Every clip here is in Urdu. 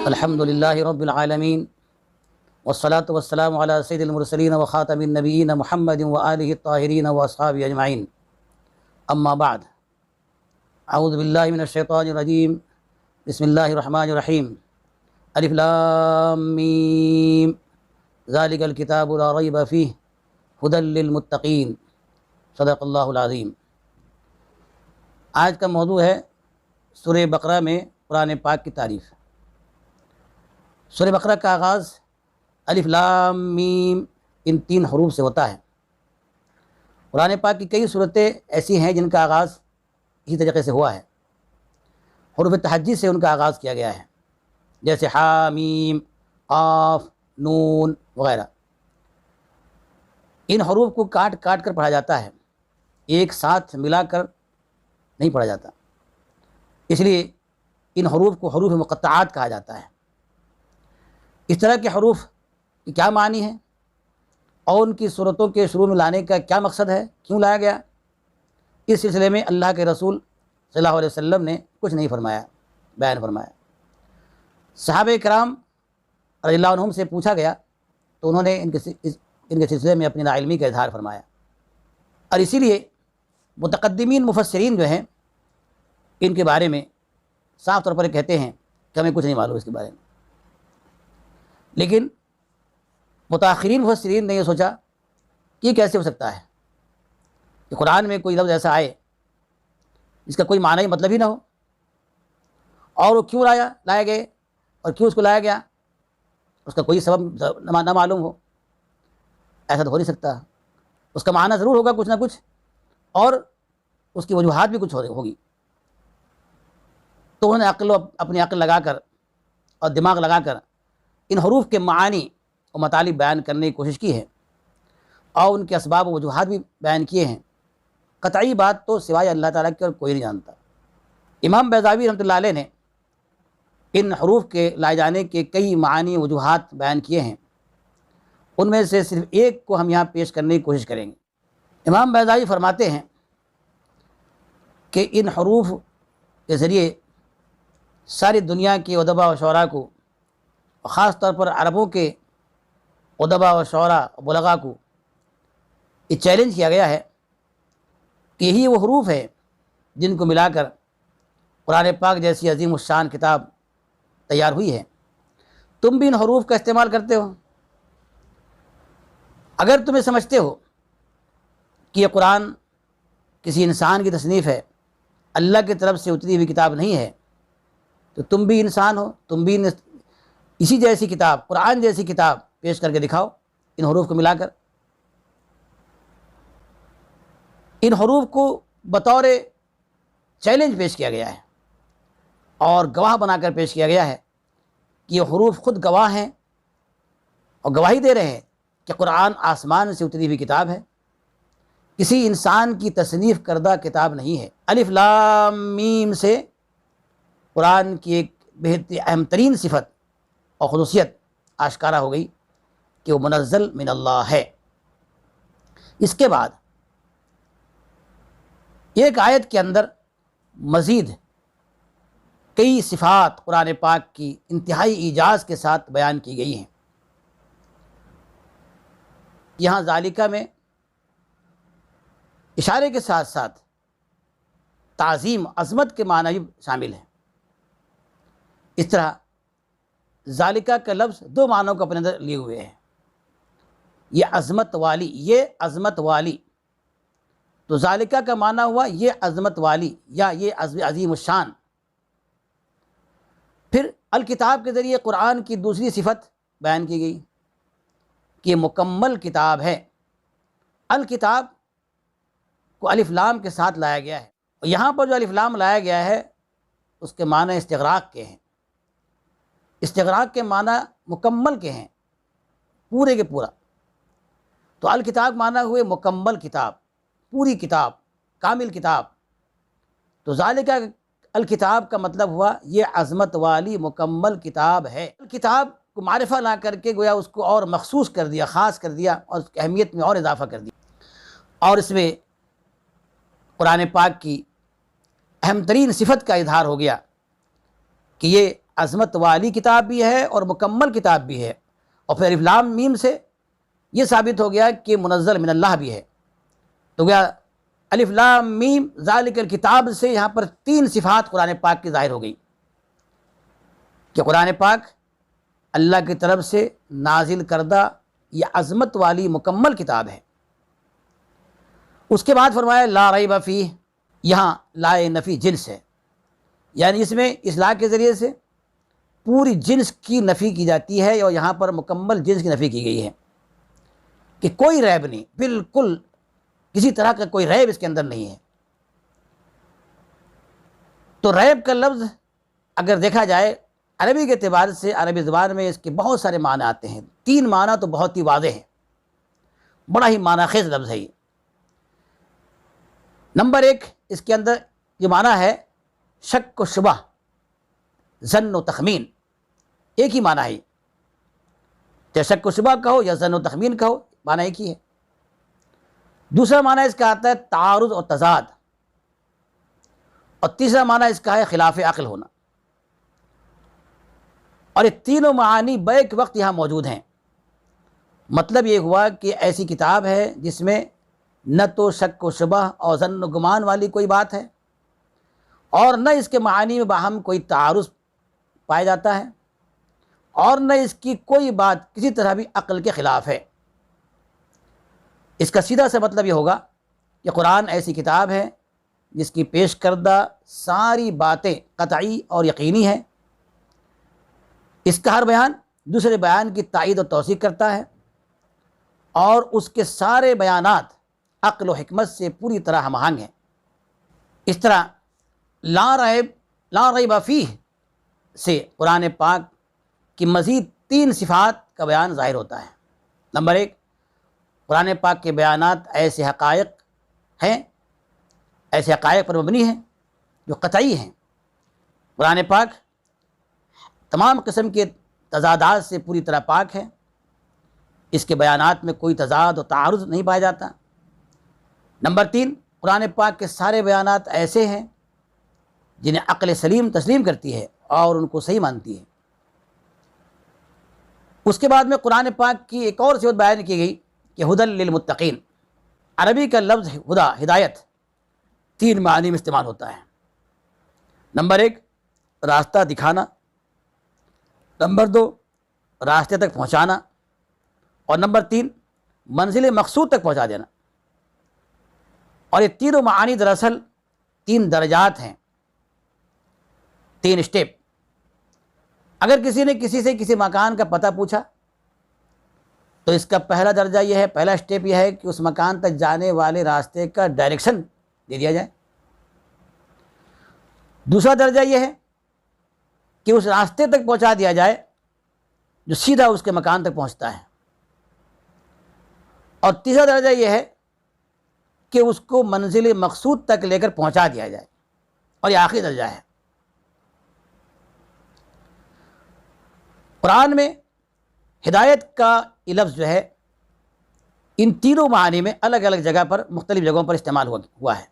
الحمد للہ رب العالمین والصلاة والسلام علی سید المرسلین وخاتم النبیین محمد وآلہ الطاہرین واصحابہ اجمعین، اما بعد، اعوذ باللہ من الشیطان الرجیم، بسم اللہ الرحمن الرحیم، الف لام میم، ذالک الکتاب لا ریب فیہ ھدی للمتقین، صدق اللہ العظیم۔ آج کا موضوع ہے سورہ بقرہ میں قرآن پاک کی تعریف۔ سورہ بقرہ کا آغاز الف لام میم ان 3 حروف سے ہوتا ہے۔ قرآن پاک کی کئی صورتیں ایسی ہیں جن کا آغاز اسی طریقے سے ہوا ہے، حروف تہجی سے ان کا آغاز کیا گیا ہے، جیسے حامیم، قاف، نون وغیرہ۔ ان حروف کو کاٹ کاٹ کر پڑھا جاتا ہے، ایک ساتھ ملا کر نہیں پڑھا جاتا، اس لیے ان حروف کو حروف مقطعات کہا جاتا ہے۔ اس طرح کے حروف کی کیا معنی ہے اور ان کی صورتوں کے شروع میں لانے کا کیا مقصد ہے، کیوں لایا گیا، اس سلسلے میں اللہ کے رسول صلی اللہ علیہ وسلم نے کچھ نہیں فرمایا، بیان فرمایا۔ صحابہ کرام رضی اللہ عنہم سے پوچھا گیا تو انہوں نے ان کے سلسلے میں اپنی ناعلمی کا اظہار فرمایا، اور اسی لیے متقدمین مفسرین جو ہیں ان کے بارے میں صاف طور پر کہتے ہیں کہ ہمیں کچھ نہیں معلوم اس کے بارے میں، لیکن متاخرین مفسرین نے یہ سوچا کہ یہ کیسے ہو سکتا ہے کہ قرآن میں کوئی لفظ ایسا آئے جس کا کوئی معنی مطلب ہی نہ ہو، اور وہ کیوں لائے گئے اور کیوں اس کو لایا گیا، اس کا کوئی سبب نہ معلوم ہو، ایسا تو ہو نہیں سکتا۔ اس کا معنی ضرور ہوگا کچھ نہ کچھ، اور اس کی وجوہات بھی کچھ ہوگی۔ تو انہوں نے اپنی عقل لگا کر اور دماغ لگا کر ان حروف کے معانی و مطالب بیان کرنے کی کوشش کی ہے، اور ان کے اسباب و وجوہات بھی بیان کیے ہیں۔ قطعی بات تو سوائے اللہ تعالیٰ کے اور کوئی نہیں جانتا۔ امام بیضاوی رحمۃ اللہ علیہ نے ان حروف کے لائے جانے کے کئی معانی و وجوہات بیان کیے ہیں، ان میں سے صرف ایک کو ہم یہاں پیش کرنے کی کوشش کریں گے۔ امام بیضاوی فرماتے ہیں کہ ان حروف کے ذریعے ساری دنیا کے ادبا و شعراء کو، خاص طور پر عربوں کے ادبا و شعراء و بلغاء کو یہ چیلنج کیا گیا ہے کہ یہی وہ حروف ہیں جن کو ملا کر قرآن پاک جیسی عظیم الشان کتاب تیار ہوئی ہے۔ تم بھی ان حروف کا استعمال کرتے ہو، اگر تمہیں سمجھتے ہو کہ یہ قرآن کسی انسان کی تصنیف ہے، اللہ کی طرف سے اتری ہوئی کتاب نہیں ہے، تو تم بھی انسان ہو، تم بھی اسی جیسی کتاب، قرآن جیسی کتاب پیش کر کے دکھاؤ ان حروف کو ملا کر۔ ان حروف کو بطور چیلنج پیش کیا گیا ہے اور گواہ بنا کر پیش کیا گیا ہے کہ یہ حروف خود گواہ ہیں اور گواہی دے رہے ہیں کہ قرآن آسمان سے اتری ہوئی کتاب ہے، کسی انسان کی تصنیف کردہ کتاب نہیں ہے۔ الف لام میم سے قرآن کی ایک بہت اہم ترین صفت اور خصوصیت آشکارا ہو گئی کہ وہ منزل من اللہ ہے۔ اس کے بعد ایک آیت کے اندر مزید کئی صفات قرآن پاک کی انتہائی ایجاز کے ساتھ بیان کی گئی ہیں۔ یہاں ذالکہ میں اشارے کے ساتھ ساتھ تعظیم، عظمت کے معنی بھی شامل ہیں۔ اس طرح ذالکہ کا لفظ 2 معنوں کو اپنے اندر لیے ہوئے ہیں، یہ عظمت والی، یہ عظمت والی۔ تو ذالکہ کا معنی ہوا یہ عظمت والی یا یہ عظیم الشان۔ پھر الکتاب کے ذریعے قرآن کی دوسری صفت بیان کی گئی کہ یہ مکمل کتاب ہے۔ الکتاب کو الف لام کے ساتھ لایا گیا ہے، اور یہاں پر جو الف لام لایا گیا ہے اس کے معنی استغراق کے ہیں۔ استغراق کے معنی مکمل کے ہیں، پورے کے پورا۔ تو الکتاب معنی ہوئے مکمل کتاب، پوری کتاب، کامل کتاب۔ تو ذالکہ الکتاب کا مطلب ہوا یہ عظمت والی مکمل کتاب ہے۔ الکتاب کو معرفہ لا کر کے گویا اس کو اور مخصوص کر دیا، خاص کر دیا، اور اس کی اہمیت میں اور اضافہ کر دیا، اور اس میں قرآن پاک کی اہم ترین صفت کا اظہار ہو گیا کہ یہ عظمت والی کتاب بھی ہے اور مکمل کتاب بھی ہے، اور پھر الف لام میم سے یہ ثابت ہو گیا کہ منزل من اللہ بھی ہے۔ تو گیا الف لام میم ذالک الکتاب سے یہاں پر 3 صفات قرآن پاک کی ظاہر ہو گئی کہ قرآن پاک اللہ کی طرف سے نازل کردہ یہ عظمت والی مکمل کتاب ہے۔ اس کے بعد فرمایا لا ریب فیہ، یہاں لا نفی جنس ہے، یعنی اس میں اصلاح کے ذریعے سے پوری جنس کی نفی کی جاتی ہے، اور یہاں پر مکمل جنس کی نفی کی گئی ہے کہ کوئی ریب نہیں، بالکل کسی طرح کا کوئی ریب اس کے اندر نہیں ہے۔ تو ریب کا لفظ اگر دیکھا جائے عربی کے اعتبار سے، عربی زبان میں اس کے بہت سارے معنی آتے ہیں۔ 3 معنی تو بہت ہی واضح ہے، بڑا ہی معنی خیز لفظ ہے یہ۔ نمبر 1 اس کے اندر یہ معنی ہے شک و شبہ، ظن و تخمین، ایک ہی معنی ہے، چاہے شک و شبہ کہو یا ظن و تخمین کہو، معنی ایک ہی ہے۔ دوسرا معنی اس کا آتا ہے تعارض اور تضاد، اور تیسرا معنی اس کا ہے خلاف عقل ہونا، اور یہ تینوں معانی بیک وقت یہاں موجود ہیں۔ مطلب یہ ہوا کہ ایسی کتاب ہے جس میں نہ تو شک و شبہ اور ظن و گمان والی کوئی بات ہے، اور نہ اس کے معانی میں باہم کوئی تعارض پایا جاتا ہے، اور نہ اس کی کوئی بات کسی طرح بھی عقل کے خلاف ہے۔ اس کا سیدھا سا مطلب یہ ہوگا کہ قرآن ایسی کتاب ہے جس کی پیش کردہ ساری باتیں قطعی اور یقینی ہیں، اس کا ہر بیان دوسرے بیان کی تائید و توثیق کرتا ہے، اور اس کے سارے بیانات عقل و حکمت سے پوری طرح ہم آہنگ ہیں۔ اس طرح لا ریب فیہ سے قرآن پاک کی مزید 3 صفات کا بیان ظاہر ہوتا ہے۔ نمبر 1، قرآن پاک کے بیانات ایسے حقائق ہیں، ایسے حقائق پر مبنی ہیں جو قطعی ہیں۔ قرآن پاک تمام قسم کے تضادات سے پوری طرح پاک ہے، اس کے بیانات میں کوئی تضاد و تعارض نہیں پایا جاتا۔ نمبر 3، قرآن پاک کے سارے بیانات ایسے ہیں جنہیں عقل سلیم تسلیم کرتی ہے اور ان کو صحیح مانتی ہے۔ اس کے بعد میں قرآن پاک کی ایک اور صفت بیان کی گئی کہ ہدی للمتقین۔ عربی کا لفظ ہدا، ہدایت، 3 معنی میں استعمال ہوتا ہے۔ نمبر 1، راستہ دکھانا، نمبر 2، راستے تک پہنچانا، اور نمبر 3، منزل مقصود تک پہنچا دینا۔ اور یہ تینوں معانی دراصل 3 درجات ہیں، 3 اسٹیپ۔ اگر کسی نے کسی سے کسی مکان کا پتہ پوچھا تو اس کا پہلا درجہ یہ ہے، پہلا اسٹیپ یہ ہے کہ اس مکان تک جانے والے راستے کا ڈائریکشن دے دیا جائے۔ دوسرا درجہ یہ ہے کہ اس راستے تک پہنچا دیا جائے جو سیدھا اس کے مکان تک پہنچتا ہے۔ اور تیسرا درجہ یہ ہے کہ اس کو منزل مقصود تک لے کر پہنچا دیا جائے، اور یہ آخری درجہ ہے۔ قرآن میں ہدایت کا یہ لفظ جو ہے ان تینوں معانی میں الگ الگ جگہ پر، مختلف جگہوں پر استعمال ہوا ہے۔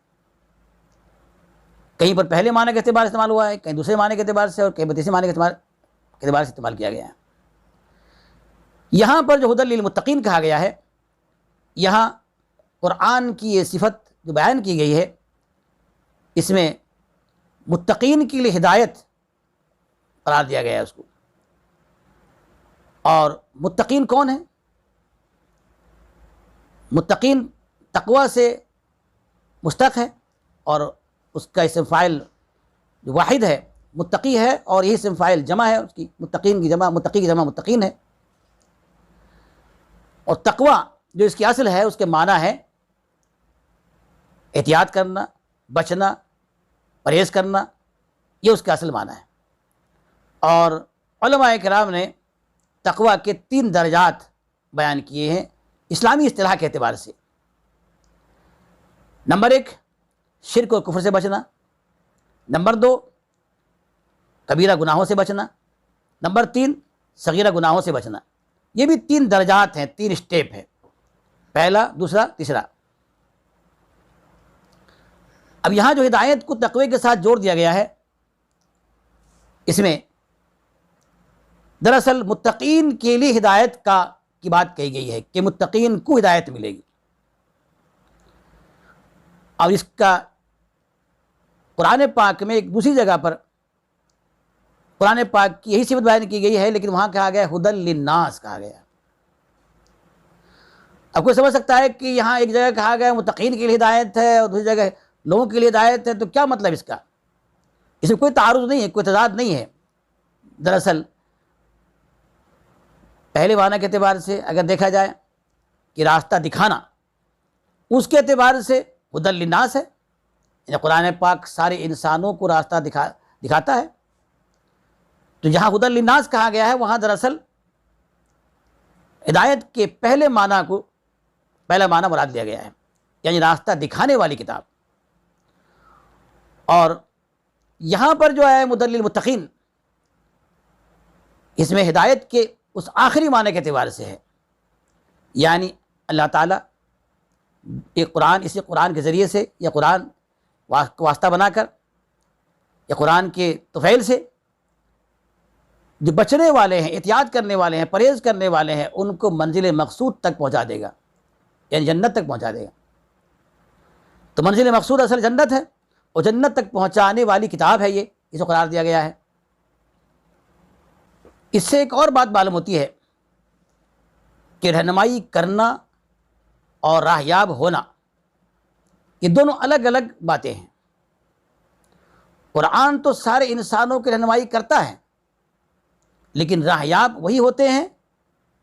کہیں پر پہلے معنی کے اعتبار سے استعمال ہوا ہے، کہیں دوسرے معنی کے اعتبار سے، اور کہیں پر تیسرے معنی کے اعتبار سے استعمال کیا گیا ہے۔ یہاں پر جو ہدی للمتقین کہا گیا ہے، یہاں قرآن کی یہ صفت جو بیان کی گئی ہے، اس میں متقین کے لیے ہدایت قرار دیا گیا ہے اس کو۔ اور متقین کون ہیں؟ متقین تقوی سے مشتق ہے، اور اس کا اسم فاعل جو واحد ہے متقی ہے، اور یہی اسم فاعل جمع ہے اس کی، متقین کی جمع، متقی کی جمع متقین ہے۔ اور تقوی جو اس کی اصل ہے، اس کے معنی ہے احتیاط کرنا، بچنا، پرہیز کرنا، یہ اس کا اصل معنی ہے۔ اور علماء کرام نے تقوی کے 3 درجات بیان کیے ہیں اسلامی اصطلاح کے اعتبار سے۔ نمبر 1، شرک اور کفر سے بچنا، نمبر 2، کبیرہ گناہوں سے بچنا، نمبر 3، صغیرہ گناہوں سے بچنا۔ یہ بھی 3 درجات ہیں، 3 اسٹیپ ہیں، پہلا، دوسرا، تیسرا۔ اب یہاں جو ہدایت کو تقوی کے ساتھ جوڑ دیا گیا ہے، اس میں دراصل متقین کے لیے ہدایت کی بات کہی گئی ہے کہ متقین کو ہدایت ملے گی، اور اس کا قرآن پاک میں ایک دوسری جگہ پر قرآن پاک کی یہی صفت بیان کی گئی ہے، لیکن وہاں کہا گیا ہدی للناس کہا گیا۔ اب کوئی سمجھ سکتا ہے کہ یہاں ایک جگہ کہا گیا متقین کے لیے ہدایت ہے اور دوسری جگہ لوگوں کے لیے ہدایت ہے، تو کیا مطلب اس کا؟ اس میں کوئی تعارض نہیں ہے، کوئی تضاد نہیں ہے۔ دراصل پہلے معنی کے اعتبار سے اگر دیکھا جائے کہ راستہ دکھانا، اس کے اعتبار سے ہدی للناس ہے، یعنی قرآن پاک سارے انسانوں کو راستہ دکھاتا ہے۔ تو جہاں ہدی للناس کہا گیا ہے وہاں دراصل ہدایت کے پہلا معنی مراد لیا گیا ہے، یعنی راستہ دکھانے والی کتاب۔ اور یہاں پر جو ہے ہدی للمتقین، اس میں ہدایت کے اس آخری معنی کے اعتبار سے ہے، یعنی اللہ تعالیٰ اسی قرآن کے ذریعے سے یا قرآن کو واسطہ بنا کر یا قرآن کے طفیل سے جو بچنے والے ہیں، احتیاط کرنے والے ہیں، پرہیز کرنے والے ہیں، ان کو منزل مقصود تک پہنچا دے گا، یعنی جنت تک پہنچا دے گا۔ تو منزل مقصود اصل جنت ہے، اور جنت تک پہنچانے والی کتاب ہے یہ، اسے قرار دیا گیا ہے۔ اس سے ایک اور بات معلوم ہوتی ہے کہ رہنمائی کرنا اور راہیاب ہونا یہ دونوں الگ الگ باتیں ہیں۔ قرآن تو سارے انسانوں کی رہنمائی کرتا ہے، لیکن راہیاب وہی ہوتے ہیں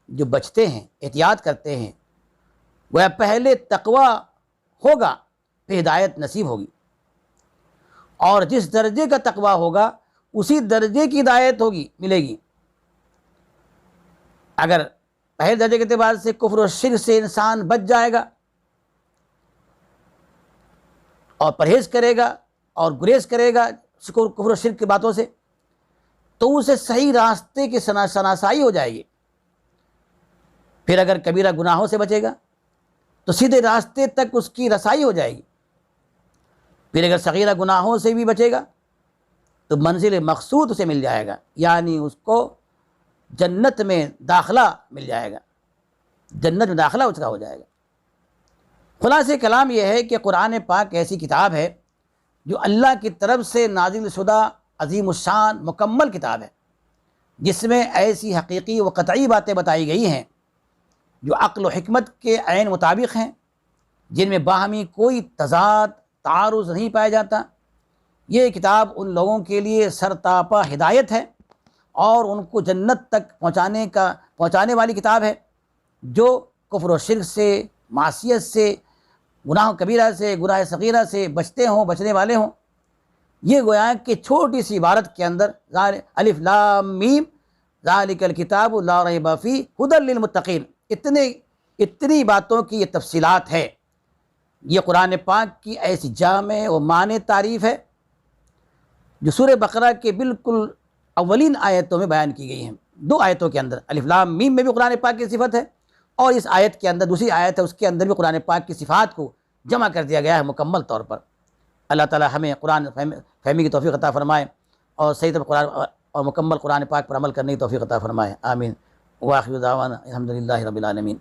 جو بچتے ہیں، احتیاط کرتے ہیں۔ وہ پہلے تقوی ہوگا پھر ہدایت نصیب ہوگی، اور جس درجے کا تقوی ہوگا اسی درجے کی ہدایت ملے گی۔ اگر پہلے درجے کے اعتبار سے کفر و شرک سے انسان بچ جائے گا اور پرہیز کرے گا اور گریز کرے گا کفر و شرک کی باتوں سے، تو اسے صحیح راستے کی شناسائی ہو جائے گی۔ پھر اگر کبیرہ گناہوں سے بچے گا تو سیدھے راستے تک اس کی رسائی ہو جائے گی۔ پھر اگر صغیرہ گناہوں سے بھی بچے گا تو منزل مقصود اسے مل جائے گا، یعنی اس کو جنت میں داخلہ مل جائے گا، جنت میں داخلہ اس کا ہو جائے گا۔ خلاصہ کلام یہ ہے کہ قرآن پاک ایسی کتاب ہے جو اللہ کی طرف سے نازل شدہ عظیم الشان مکمل کتاب ہے، جس میں ایسی حقیقی و قطعی باتیں بتائی گئی ہیں جو عقل و حکمت کے عین مطابق ہیں، جن میں باہمی کوئی تضاد تعارض نہیں پایا جاتا۔ یہ کتاب ان لوگوں کے لیے سرتاپا ہدایت ہے اور ان کو جنت تک پہنچانے والی کتاب ہے، جو کفر و شرک سے، معصیت سے، گناہ کبیرہ سے، گناہ صغیرہ سے بچنے والے ہوں۔ یہ گویا کہ چھوٹی سی عبارت کے اندر الف لام میم ذالک الکتاب لا ریب فیہ ھدی للمتقین، اتنی باتوں کی یہ تفصیلات ہے۔ یہ قرآن پاک کی ایسی جامع و معنی تعریف ہے جو سورہ بقرہ کے بالکل اولین آیتوں میں بیان کی گئی ہیں۔ 2 آیتوں کے اندر الف لام میم میں بھی قرآن پاک کی صفت ہے، اور اس آیت کے اندر دوسری آیت ہے، اس کے اندر بھی قرآن پاک کی صفات کو جمع کر دیا گیا ہے مکمل طور پر۔ اللہ تعالی ہمیں قرآن فہمی کی توفیق عطا فرمائے اور صحیح طرح قرآن اور مکمل قرآن پاک پر عمل کرنے کی توفیق عطا فرمائے، آمین۔ وآخر دعوانا الحمدللہ رب العالمین۔